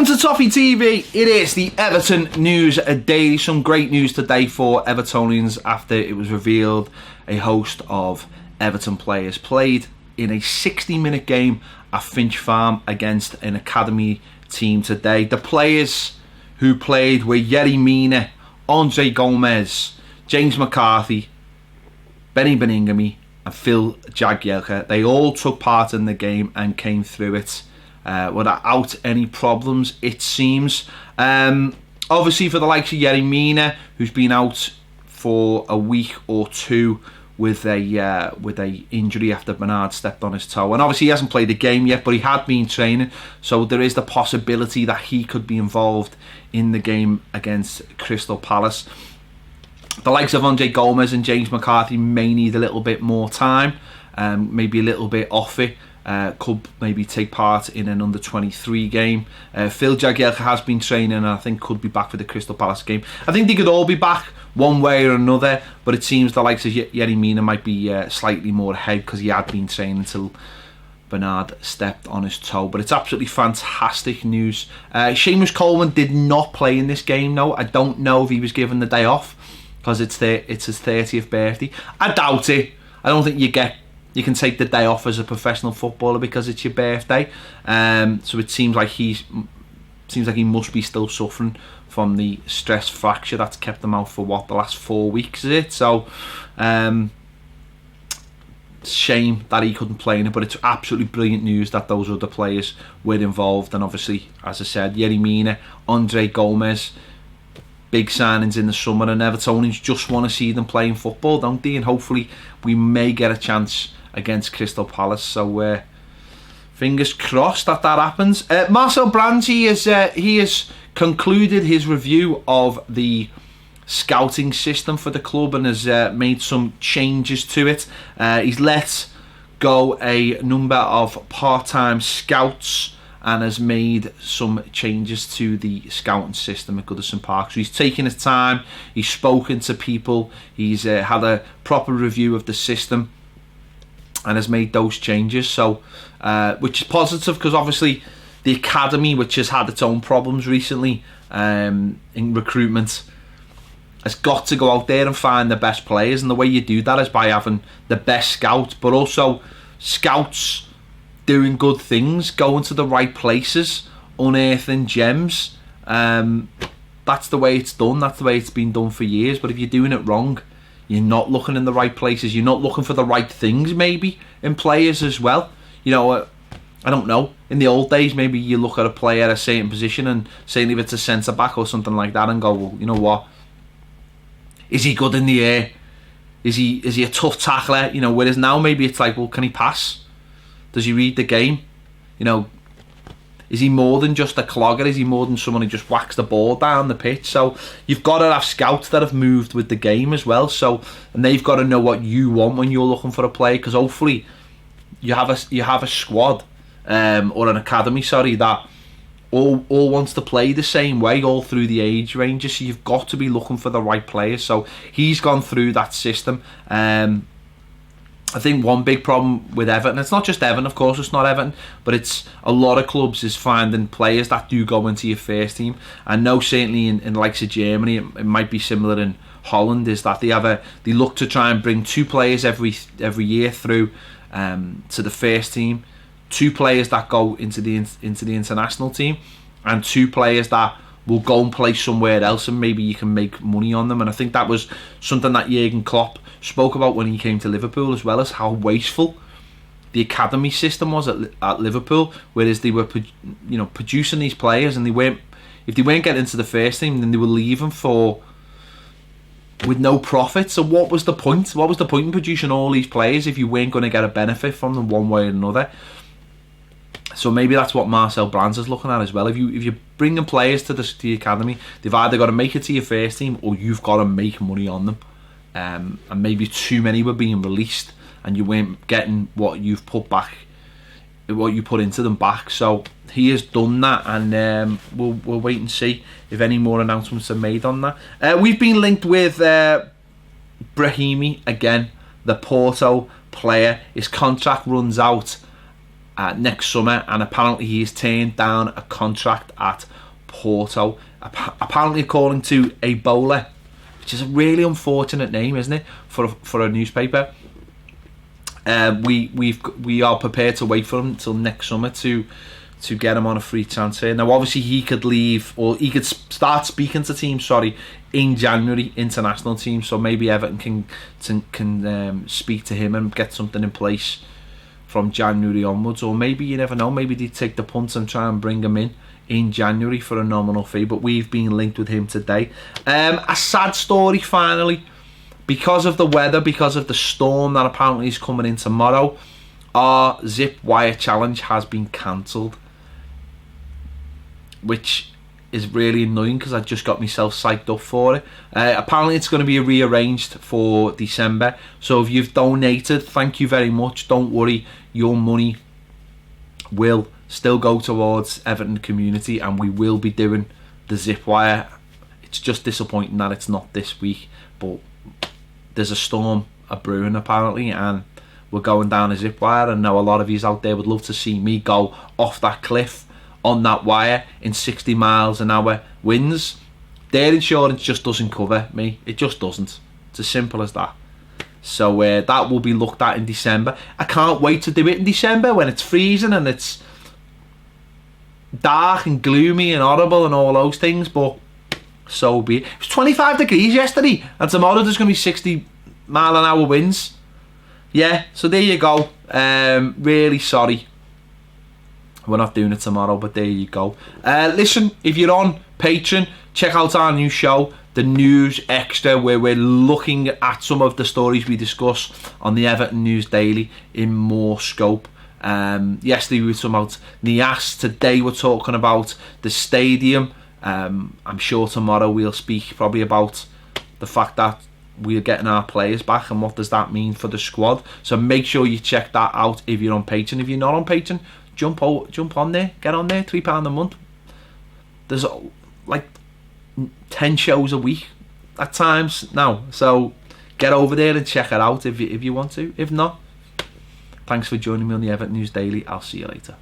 Welcome to Toffee TV. It is the Everton News Daily. Some great news today for Evertonians after it was revealed a host of Everton players played in a 60-minute game at Finch Farm against an academy team today. The players who played were Mina, Andre Gomes, James McCarthy, Benny Beningame and Phil Jagielka. They all took part in the game and came through it without any problems, it seems. Obviously for the likes of Mina, who's been out for a week or two with a injury after Bernard stepped on his toe, and obviously he hasn't played a game yet, but he had been training, so there is the possibility that he could be involved in the game against Crystal Palace. The likes of Andre Gomes and James McCarthy may need a little bit more time, maybe a little bit off it. Could maybe take part in an under-23 game. Phil Jagielka has been training and I think could be back for the Crystal Palace game. I think they could all be back one way or another, but it seems the likes of Mina might be slightly more ahead because he had been training until Bernard stepped on his toe. But it's absolutely fantastic news. Seamus Coleman did not play in this game, no. I don't know if he was given the day off because it's his 30th birthday. I doubt it. I don't think you can take the day off as a professional footballer because it's your birthday. So it seems like he must be still suffering from the stress fracture that's kept him out for the last 4 weeks, is it? So shame that he couldn't play in it, but it's absolutely brilliant news that those other players were involved. And obviously, as I said, Mina, Andre Gomes, big signings in the summer, and Evertonians just want to see them playing football, don't they? And hopefully we may get a chance against Crystal Palace, so fingers crossed that happens. Marcel Brands, he has concluded his review of the scouting system for the club and has made some changes to it. He's let go a number of part-time scouts and has made some changes to the scouting system at Goodison Park. So he's taken his time, he's spoken to people, he's had a proper review of the system and has made those changes, so which is positive because obviously the academy, which has had its own problems recently in recruitment, has got to go out there and find the best players, and the way you do that is by having the best scouts, but also scouts doing good things, going to the right places, unearthing gems. That's the way it's done, that's the way it's been done for years. But if you're doing it wrong, you're not looking in the right places, you're not looking for the right things maybe in players as well. You know, I don't know, in the old days maybe you look at a player at a certain position and say if it's a centre back or something like that and go, well, you know what, is he good in the air, is he a tough tackler, you know, whereas now maybe it's like, well, can he pass, does he read the game, you know, is he more than just a clogger? Is he more than someone who just whacks the ball down the pitch? So you've got to have scouts that have moved with the game as well. So, and they've got to know what you want when you're looking for a player, because hopefully you have a squad or an academy, sorry, that all wants to play the same way all through the age ranges. So you've got to be looking for the right players. So he's gone through that system. I think one big problem with Everton, it's not just Everton, of course it's not Everton, but it's a lot of clubs, is finding players that do go into your first team. I know certainly in the likes of Germany, it might be similar in Holland, is that they look to try and bring 2 players every year through to the first team, 2 players that go into the international team, and 2 players that will go and play somewhere else and maybe you can make money on them. And I think that was something that Jurgen Klopp spoke about when he came to Liverpool, as well as how wasteful the academy system was at Liverpool, whereas they were producing these players, and if they weren't getting into the first team, then they were leaving with no profit. So what was the point in producing all these players if you weren't going to get a benefit from them one way or another? So maybe that's what Marcel Brands is looking at as well. If you're bringing players to the academy, they've either got to make it to your first team or you've got to make money on them. And maybe too many were being released and you weren't getting what you've put back, what you put into them back. So he has done that, and we'll wait and see if any more announcements are made on that. We've been linked with Brahimi again, the Porto player. His contract runs out next summer, and apparently he's turned down a contract at Porto. Apparently, according to a bowler, which is a really unfortunate name, isn't it, for a newspaper. We are prepared to wait for him until next summer to get him on a free transfer. Now, obviously, he could leave, or he could start speaking to teams. In January, international teams. So maybe Everton can speak to him and get something in place from January onwards. Or maybe, you never know, maybe they take the punt and try and bring him in January for a nominal fee. But we've been linked with him today. A sad story, finally. Because of the weather, because of the storm that apparently is coming in tomorrow, our zip wire challenge has been cancelled, which is really annoying because I just got myself psyched up for it. Apparently it's going to be rearranged for December, so if you've donated, thank you very much. Don't worry, your money will still go towards Everton community, and we will be doing the zip wire. It's just disappointing that it's not this week, but there's a storm brewing apparently, and we're going down a zip wire. And now a lot of you out there would love to see me go off that cliff on that wire in 60 miles an hour winds. Their insurance just doesn't cover me. It just doesn't. It's as simple as that. So that will be looked at in December. I can't wait to do it in December when it's freezing and it's dark and gloomy and horrible and all those things, but so be it. It was 25 degrees yesterday, and tomorrow there's going to be 60 mile an hour winds. Yeah, so there you go. Really sorry we're not doing it tomorrow, but there you go. Listen, if you're on Patreon, check out our new show, The News Extra, where we're looking at some of the stories we discuss on the Everton News Daily in more scope. Yesterday we were talking about Nias. Today we're talking about the stadium. I'm sure tomorrow we'll speak probably about the fact that we're getting our players back and what does that mean for the squad. So make sure you check that out if you're on Patreon. If you're not on Patreon, jump on there, get on there. £3 a month. There's like 10 shows a week at times now, so get over there and check it out if you want to. If not, thanks for joining me on the Everton News Daily. I'll see you later.